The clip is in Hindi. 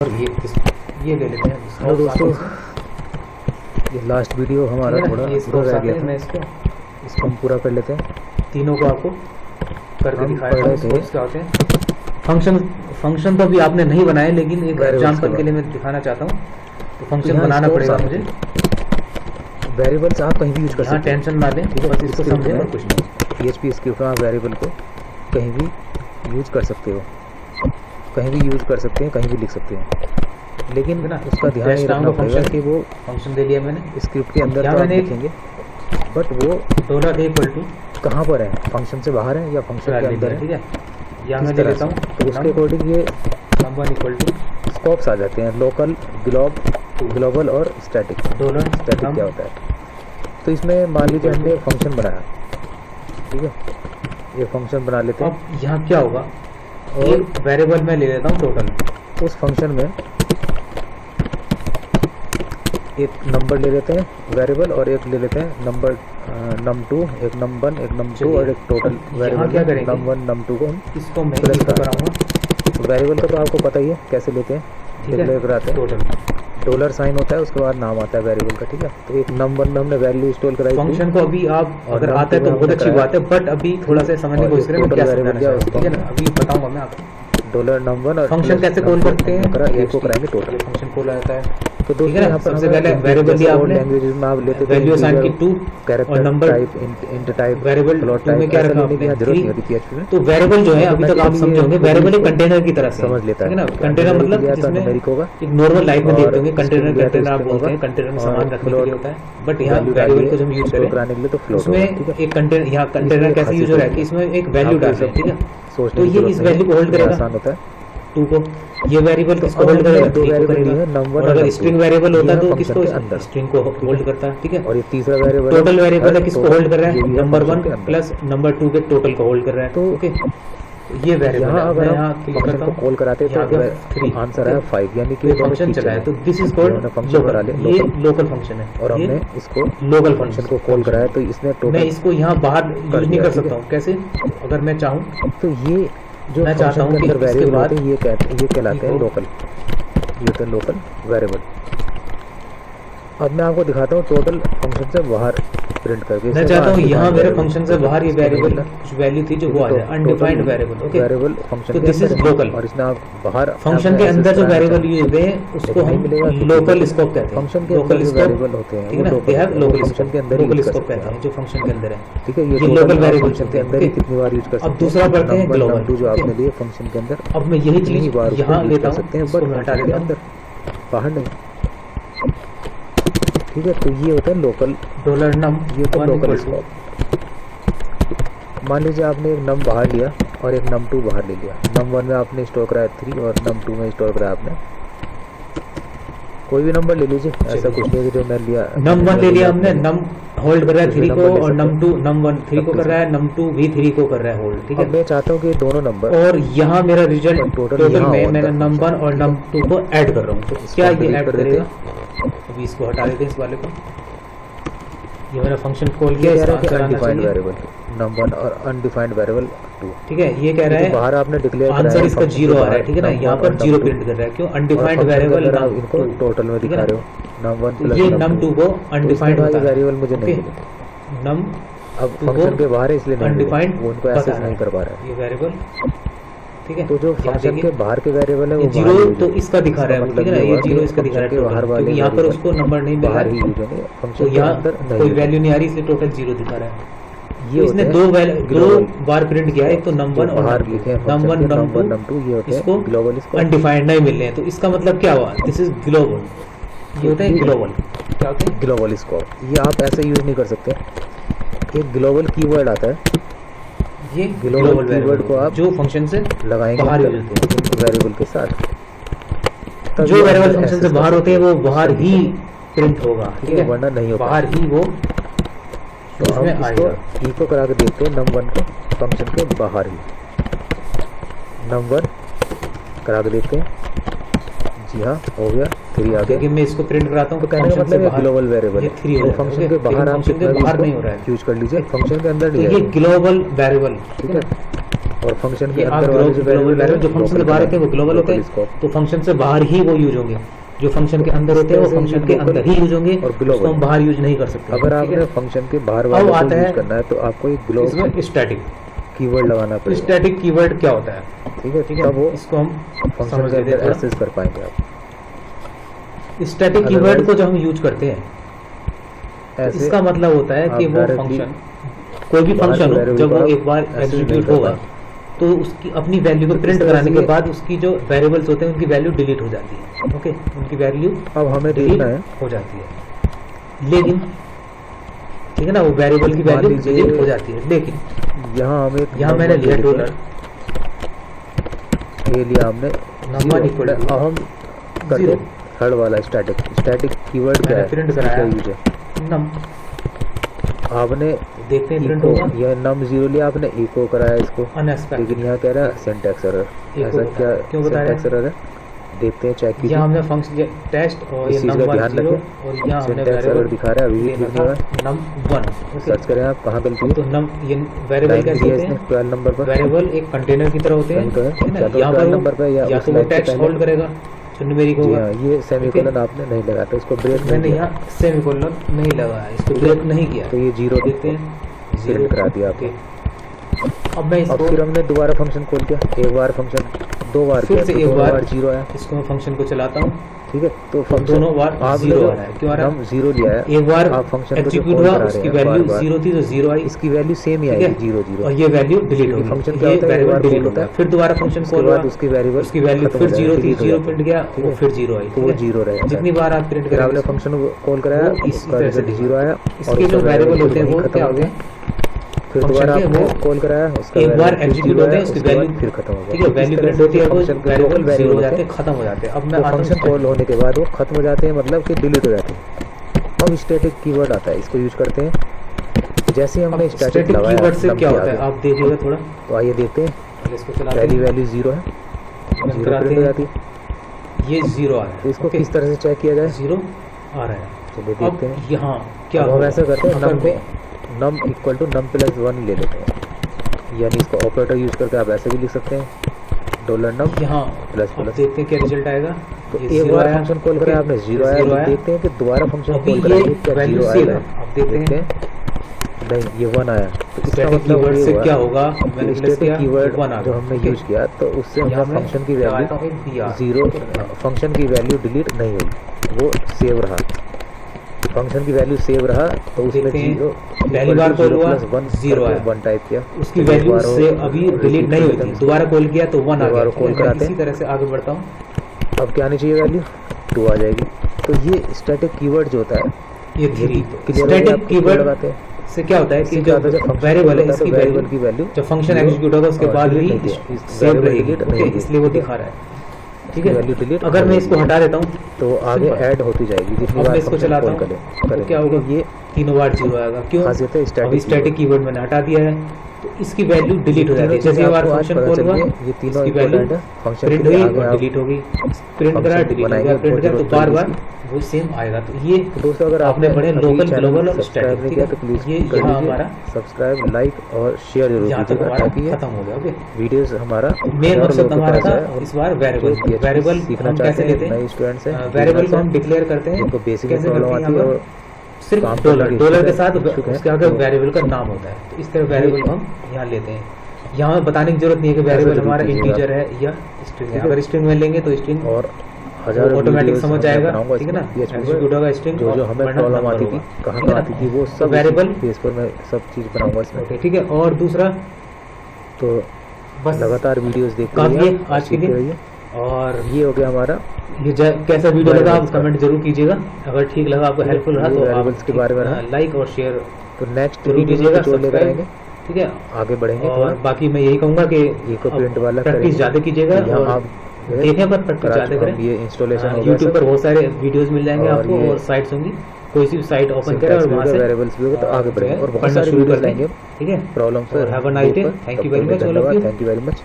और ये ले लेते हैं। हेलो दोस्तों, ये लास्ट वीडियो हमारा थोड़ा अधूरा रह गया था, इसको हम पूरा कर लेते हैं। तीनों को आपको करके दिखाया था। फंक्शन तो अभी आपने नहीं बनाए, लेकिन एक एग्जांपल के लिए मैं दिखाना चाहता हूँ। तो फंक्शन बनाना पड़ेगा मुझे। वेरिएबल्स आप कहीं भी यूज कर सकते हैं, टेंशन ना लें, बस इसको समझें और कुछ नहीं। PHP स्क्रिप्ट में आप वेरिएबल को कहीं भी यूज कर सकते हो, कहीं भी यूज कर सकते हैं, कहीं भी लिख सकते हैं, लेकिन ना उसका ध्यान ये रखना पड़ेगा कि वो फंक्शन दे दिया मैंने स्क्रिप्ट के अंदर तो आप लिखेंगे, बट वो $a कहाँ पर है, फंक्शन से बाहर है या फंक्शन के अंदर है, ठीक है। या मैं ले लेता हूँ, तो उसके अकॉर्डिंग ये $1 स्कोप्स आ जाते हैं, लोकल, ग्लोबल और स्टैटिक। स्टैटिक क्या होता है? तो इसमें मान लीजिए हमने एक फंक्शन बनाया, ठीक है, ये फंक्शन बना लेते हैं। अब यहाँ क्या होगा, और वेरिएबल में ले लेता हूँ टोटल। उस फंक्शन में एक नंबर ले लेते हैं वेरिएबल, और एक ले लेते हैं नंबर num2, एक num1, एक num2 और एक टोटल वेरिएबल। क्या करेंगे, num1 num2 को हम इसको मैं कराऊंगा। वेरिएबल का तो आपको पता ही है कैसे लेते हैं, डिक्लेयर कराते हैं, डॉलर साइन होता है, उसके बाद नाम आता है वेरिएबल का, ठीक है। तो एक num1 में हमने वैल्यू स्टोर कराई। फंक्शन को अभी आप अगर आता है तो बहुत अच्छी बात है, बट अभी थोड़ा सा समझने की कोशिश करें क्या है। अभी बताऊंगा मैं आपको $num1 और फंक्शन कैसे कॉल करते हैं, एक को कराएंगे टोटल फंक्शन कॉल आता है। तो दोस्तों यहाँ पर सबसे पहले वेरिएबल दिया आपने, लैंग्वेजेस में आप लेते थे वैल्यू असाइन की 2 character number type, int type, variable में क्या रखा आपने, जरूरत नहीं होती PHP में। तो वेरिएबल जो है अभी तक आप समझे होंगे, वेरिएबल एक कंटेनर की तरह समझ लेता है ना। कंटेनर मतलब जिसमें होगा, एक नॉर्मल लाइफ में देखते होंगे कंटेनर आप बोलते हैं, कंटेनर में सामान रखने के लिए होता है, बट यहाँ वेरिएबल को जब यूज करें कराने के लिए तो फ्लोट उसमें एक कंटेनर, यहाँ कंटेनर कैसे यूज हो रहा है कि इसमें एक वैल्यू डालते हैं, ठीक है। तो ये इस वैल्यू को होल्ड करेगा, आसान होता है 2 को। ये वेरिएबल किसको होल्ड करेगा, 3 को करेगा। और अगर स्ट्रिंग वेरिएबल होता है तो किसको, स्ट्रिंग को होल्ड करता है, ठीक है। और ये तीसरा वेरिएबल टोटल वेरिएबल है, किसको होल्ड कर रहा है, नंबर 1 प्लस नंबर 2 के टोटल को होल्ड कर रहा है। तो ओके, ये वेरिएबल है। अगर यहाँ फंक्शन को कॉल कराते हैं तो आंसर है 5, यानी कि फंक्शन चला है। तो दिस इज कॉल्ड लोकल, ये लोकल फंक्शन है। और हमने इसको लोकल फंक्शन को कॉल कराया, तो इसने टोटल, मैं इसको यहाँ बाहर यूज नहीं कर सकता हूँ। कैसे, अगर मैं चाहूँ तो ये जो मैं चाहता हूँ कि वेरिएबल होते हैं ये कहलाते हैं लोकल, ये होते हैं लोकल वेरिएबल। अब मैं आपको दिखाता हूँ टोटल फंक्शन से बाहर प्रिंट करके। मैं चाहता हूँ यहाँ मेरे फंक्शन से बाहर ये वेरिएबल कुछ वैल्यू थी जो वो आ जाए, undefined variable. Okay, variable function तो दिस इज लोकल, और इसमें आप बाहर फंक्शन के अंदर जो वेरिएबल यूज होते हैं उसको हम लोकल स्कोप कहते हैं। फंक्शन के अंदर वेरिएबल होते हैं, ठीक है ना, दे हैव लोकल फंक्शन के अंदर लोकल स्कोप कहते हैं जो फंक्शन के अंदर है, ठीक है। ये लोकल वेरिएबल फंक्शन के अंदर ही कितनी बार यूज कर सकते हैं। अब दूसरा पढ़ते हैं ग्लोबल, जो आपने लिए फंक्शन के अंदर। अब मैं यही चीज यहाँ लेता हूँ, सकते हैं, बट हटा देते हैं अंदर, बाहर नहीं, ठीक है। तो ये होता है लोकल $num, ये होता है लोकल स्कोप। मान लीजिए आपने एक नम बाहर लिया और एक num2 बाहर ले लिया। num1 में आपने स्टोर कराया 3 और num2 में स्टोर कराया आपने कोई भी नंबर ले लीजिए, ऐसा कुछ नहीं जो मैं लिया। num1 ले लिया हमने, num होल्ड कर रहा है 3 को, और num1 3 को कर रहा है, num2 भी 3 को कर रहा है होल्ड, ठीक है। मैं चाहता हूँ कि दोनों नंबर, और यहाँ मेरा रिजल्ट टोटल में मैंने num1 और num2 को ऐड कर रहा हूँ। तो क्या ये ऐड करेगा, अभी इसको हटा देते हैं इस वाले को। ये मेरा फंक्शन कॉल किया, अनडिफाइंड वेरिएबल num1 और अनडिफाइंड वेरिएबल 2, ठीक है। ये कह रहा है बाहर आपने डिक्लेयर आंसर इसका 0 आ रहा है, ठीक है ना। यहाँ पर 0 प्रिंट कर रहा है, क्यों, अनडिफाइंड वेरिएबल इनको टोटल में दिखा रहे हो। num1 प्लस ये num2 को अनडिफाइंड वेरिएबल मुझे नहीं, num अब फंक्शन के बाहर है इसलिए अनडिफाइंड वो उनको एक्सेस नहीं कर पा रहा है ये वेरिएबल, ठीक है। तो जो फंक्शन के बाहर के वेरिएबल है वो 0 तो इसका दिखा रहा है, ठीक है ना, ये 0 इसका दिखा रहा है बाहर वाले, यहाँ पर उसको नंबर नहीं मिल रहा है, ही यूज होंगे फंक्शन के अंदर कोई वैल्यू नहीं आ रही, इसलिए टोटल 0 दिखा रहा है। ये इसने दो बार प्रिंट किया है, एक तो num1 और num1 num2, ये होते हैं ग्लोबल, इसको अनडिफाइंड नहीं मिल रहे हैं। तो इसका मतलब क्या हुआ, दिस इज ग्लोबल, ये होता है ग्लोबल। क्या होता है ग्लोबल स्कोप, ये आप ऐसे यूज नहीं कर सकते। एक ग्लोबल कीवर्ड आता है, ये ग्लोबल कीवर्ड को आप जो फंक्शन से लगाएंगे बाहर यूज होते हैं वेरिएबल के साथ, जो वेरिएबल फंक्शन से बाहर होते हैं वो बाहर ही प्रिंट होगा, ठीक है, वरना नहीं होगा, बाहर ही वो। तो हम इसको इको करा के देखते हैं num1 को फंक्शन के बाहर ही, num1 करा के देखते हैं, जी हाँ हो गया 3 आ गया। मैं इसको प्रिंट कराता हूँ, तो कहने का मतलब है ग्लोबल वेरिएबल है, 3 तो फंक्शन के बाहर आप बाहर नहीं हो रहा है, यूज कर लीजिए, फंक्शन के अंदर नहीं है, ये ग्लोबल वेरिएबल, ठीक है। और फंक्शन के ये आप अंदर वाले जो वेरिएबल जो फंक्शन से बाहर होते हैं वो ग्लोबल होते हैं, तो फंक्शन से बाहर ही वो यूज होंगे। जो फंक्शन के अंदर होते हैं वो फंक्शन के अंदर ही यूज होंगे और उसको हम बाहर यूज नहीं कर सकते। अगर आपने फंक्शन के बाहर वाले को यूज करना है तो आपको एक ग्लोबल स्टैटिक कीवर्ड लगाना पड़ेगा। स्टैटिक कीवर्ड क्या होता है, ठीक है, तब वो इसको हम फंक्शन के अंदर एक्सेस कर पाएंगे आप। स्टैटिक कीवर्ड को जो हम यूज करते हैं ऐसे इसका मतलब होता है कि वो फंक्शन, कोई भी फंक्शन हो जब वो एक बार एग्जीक्यूट होगा तो उसकी अपनी वैल्यू को प्रिंट कराने के बाद उसकी जो वेरिएबल्स होते हैं उनकी वैल्यू डिलीट हो जाती है। ओके, उनकी वैल्यू अब हमें देखना है हो जाती है, लेकिन ठीक है ना, वो वेरिएबल की वैल्यू डिलीट हो जाती है। लेकिन यहाँ मैंने लिया डॉलर, ये लिया हमने नंबर इक्वल टू, अब हम करते थर्ड वाला स्टैटिक कीवर्ड क्या है, प्रिंट क्या कराया यूज है। नम, आपने देखते हैं प्रिंट इको, होगा, यह नम 0 लिया आपने, इको कराया इसको, अनएक्सपेक्टेड। लेकिन यहाँ कह रहा है सिंटैक्स एरर। ऐसा क्या क्यों बता रहे हैं? सिंटैक्स एरर है, देखते हैं, चेक कीजिए। यहाँ हमने फंक्शन टेस्ट और ये इस चीज का नंबर ध्यान 0 रखें। और यहाँ हमने सिंटैक्स एरर दिखा रहा है, अभी भी लेना ठीक नहीं हुआ था नम 1। सर्च करें आप कहाँ गलती तो है। नम ये वेरिएबल कैसे होते हैं, 12 नंबर पर वेरिएबल एक कंटेनर की तरह होते हैं, तो है, ठीक है या ना। तो यहाँ 12 पर नंबर पे या तो वो टेक्स्ट होल्ड करेगा जो न्यूमेरिक जी होगा। हाँ, ये सेमीकोलन आपने नहीं लगाया तो इसको ब्रेक नहीं मैंने किया, यहाँ सेमीकोलन नहीं लगाया, इसको ब्रेक नहीं किया, तो ये 0 देखते हैं प्रिंट करा दिया आपको। अब मैं अब इसको फिर हमने दोबारा फंक्शन खोल दिया, एक बार फंक्शन, 2 बार फिर किया से तो एक 2 बार बार 0 आया, इसको मैं फंक्शन को चलाता हूँ, ठीक है। तो फंक्शन दोनों बार आपने 0 जो आ रहा है, क्यों आ रहा है? 0 लिया है, एक बार आप फंक्शन को जो एग्जीक्यूट कॉल हुआ करा उसकी रहे हैं वैल्यू बार-बार, 0 थी तो 0 आई, इसकी वैल्यू सेम ही ठीक है? आएगी 0 और ये वैल्यू डिलीट होगी, फंक्शन क्या ये होता है, वेरिएबल एक बार डिलीट कॉल होता है, होता है, फिर दोबारा फंक्शन उसके कॉल बाद हुआ, उसकी वैल्यूबल उसकी वैल्यू खत्म फिर हो 0 थी, जाएगी, 0 प्रिंट गया ठीक वो है? फिर 0 आई, तो वो 0 रहेगा। जितनी बार आप प्रिंट फिर करेंगे आपने फंक्शन को कॉल कराया, वो इस उसका तरह से रिजल्ट 0 आया, और इसके जो उसका वेरिएबल होते हैं वो खत्म क्या हो होते गया। हैं, फिर फंक्शन दोबारा के आपने वो कॉल कराया, उसका एक बार वैल्यू एग्जीक्यूट होते हैं उसकी उसके बाद वैल्यू फिर खत्म हो गया, ठीक है, वैल्यू प्रिंट होती है, वो वेरिएबल 0 हो जाते हैं, खत्म हो जाते हैं। अब मैं आता हूँ फंक्शन कॉल होने के बाद वो खत्म हो जाते हैं, मतलब कि डिलीट हो जाते हैं। अब स्टैटिक कीवर्ड आता है, इसको यूज करते हैं। जैसे हमने स्टैटिक लगाया कीवर्ड से नम क्या के होता है आगे, आप देखिएगा थोड़ा, तो आइए देखते हैं। इसको चलाते पहली हैं, वैल्यू 0 है, 0 प्रिंट हो जाती है। ये 0 आ रहा तो है, इसको किस तरह से चेक किया जाए, 0 आ रहा है। चलिए अब देखते हैं। यहाँ क्या अब हम होगा? ऐसा करते हैं, अगर नम मैं को num equal to num plus 1 ले लेते हैं, यानी इसको ऑपरेटर यूज करके आप ऐसे भी लिख सकते हैं, डॉलर नम यहाँ प्लस अब प्लस। देखते हैं क्या रिजल्ट आएगा। तो ये एक 0 बार आया, फंक्शन कॉल करा आपने 0 आया, तो देखते हैं कि दोबारा फंक्शन अभी कॉल ये कराएंगे क्या वैल्यू 0 सेम आएगा। है, अब देखते हैं नहीं, ये 1 आया, तो इसका स्टैटिक मतलब कीवर्ड ये से हुआ क्या होगा, मैंने प्लस स्टैटिक किया कीवर्ड 1 आ जो गया, हमने ठीक है? यूज किया तो उससे यहाँ हमारा मैं फंक्शन की क्या वैल्यू आता हूँ, PR 0, फंक्शन की वैल्यू डिलीट नहीं हुई, वो सेव रहा, फंक्शन की वैल्यू सेव रहा, तो उसमें देखते हैं, 0 पहली बार कॉल हुआ 0 आया, 1 टाइप किया, उसकी तो वैल्यू एक बार से अभी डिलीट नहीं हुई थी, दोबारा कॉल किया तो 1 आ दोबारा गया, कॉल ठीक है? मैं कराते इसी हैं। तरह से आगे बढ़ता हूँ। अब क्या आनी चाहिए वैल्यू 2 आ जाएगी। तो ये स्टैटिक कीवर्ड जो होता है, ये यदि 3 क्लियर है, स्टैटिक आप क्यों कीवर्ड लगाते हैं, से क्या होता है कि इससे जो क्या होता है, जब फंक्शन वेरिएबल है होता इसकी वेरिएबल की वैल्यू जब फंक्शन एग्जीक्यूट होगा उसके बाद भी delete नहीं होगी, सेव variable रहेगी, delete नहीं ओके? होगी, इसलिए वो ठीक है? दिखा रहा है, ठीक वैल्यू है? डिलीट अगर मैं इसको हटा देता हूँ तो आगे Simple। ऐड होती जाएगी, जितनी अब बार मैं इसको फंक्शन चलाता कॉल हूँ करें तो क्या होगा, ये 3 बार 0 आएगा, क्यों? खासियत है अभी स्टैटिक स्टैटिक कीवर्ड मैंने हटा दिया है तो इसकी वैल्यू डिलीट हो जाती है, जैसे बार फंक्शन कॉल हुआ ये तीनों इसकी वैल्यू इंपॉर्टेंट है फंक्शन प्रिंट के लिए। हुई आगे और आप डिलीट होगी, प्रिंट करा function डिलीट हो बनाएंगे, गया, प्रिंट बहुत करा तो जरूरत बार पड़ेगी बार वो सेम आएगा। तो ये तो दोस्तों अगर आपने आपने पढ़े अभी लोकल चैनल ग्लोबल और सब्सक्राइब स्टैटिक, नहीं ठीक किया है? तो प्लीज ये कर यहाँ लीजिए, हमारा सब्सक्राइब लाइक और शेयर जरूर यहाँ तक कीजिएगा, हमारा ताकि ये खत्म हो गया। ओके, वीडियोस हमारा मेन और मकसद लोगों के हमारा पास था जाए और इस बार जो वेरिएबल PHP वेरिएबल सीखना हम चाहते कैसे हैं, लेते नए हैं, स्टूडेंट्स हैं, वेरिएबल को हम डिक्लेयर करते हैं, जिनको बेसिक कैसे प्रॉब्लम करते हैं आती है यहाँ और पर सिर्फ काम डॉलर करने की डॉलर के इच्छुक साथ है, उसके आगे तो वेरिएबल का नाम होता है, तो इस तरह वेरिएबल को हम यहाँ लेते हैं। यहाँ बताने की जरूरत नहीं है कि वेरिएबल जरूर हमारा कीजिएगा। इंटीजर है या स्ट्रिंग है, ठीक है? अगर स्ट्रिंग में लेंगे तो स्ट्रिंग और हजारों ऑटोमेटिक वीडियोस समझ मैं जाएगा, बनाऊंगा ठीक है ना? इसमें, PHP एग्जीक्यूट होगा स्ट्रिंग, जो जो हमें प्रॉब्लम आती थी, कहाँ कहाँ आती थी, वो सब वेरिएबल बेस पर मैं सब चीज़ बनाऊंगा इसमें। ओके, ठीक है। और दूसरा तो बस लगातार वीडियोस देखते काफी रहिए, है आज के सीखते लिए। रहिए। और ये हो गया हमारा ये कैसा वीडियो लगा आप Variables का। कमेंट जरूर कीजिएगा, अगर ठीक लगा आपको हेल्पफुल रहा ये तो variables के बारे में रहा। आप लाइक और शेयर तो नेक्स्ट जरूर वीडियो कीजिएगा, में जो लेकर सब्सक्राइब, आएंगे, ठीक है? आगे बढ़ेंगे और थोड़ा। बाकी मैं यही कहूँगा कि इको प्रिंट वाला प्रैक्टिस करेंगे। ज़्यादा कीजिएगा यहाँ और आप जो है देखें पर प्रैक्टिस करा ज़्यादा चुका करें। हूँ, ये इंस्टॉलेशन हो गया यूट्यूब सब। पर बहुत सारे वीडियोस मिल जाएंगे और आपको ये और साइट्स होंगी, कोई सी भी साइट ओपन करें और वहाँ से वेरिएबल्स भी होगा, तो आगे बढ़ेंगे और बहुत पढ़ना सारे शुरू वीडियोस कर दें, लाएंगे ठीक है? प्रॉब्लम्स और have a nice day. Thank you very much all of you. Thank you very much.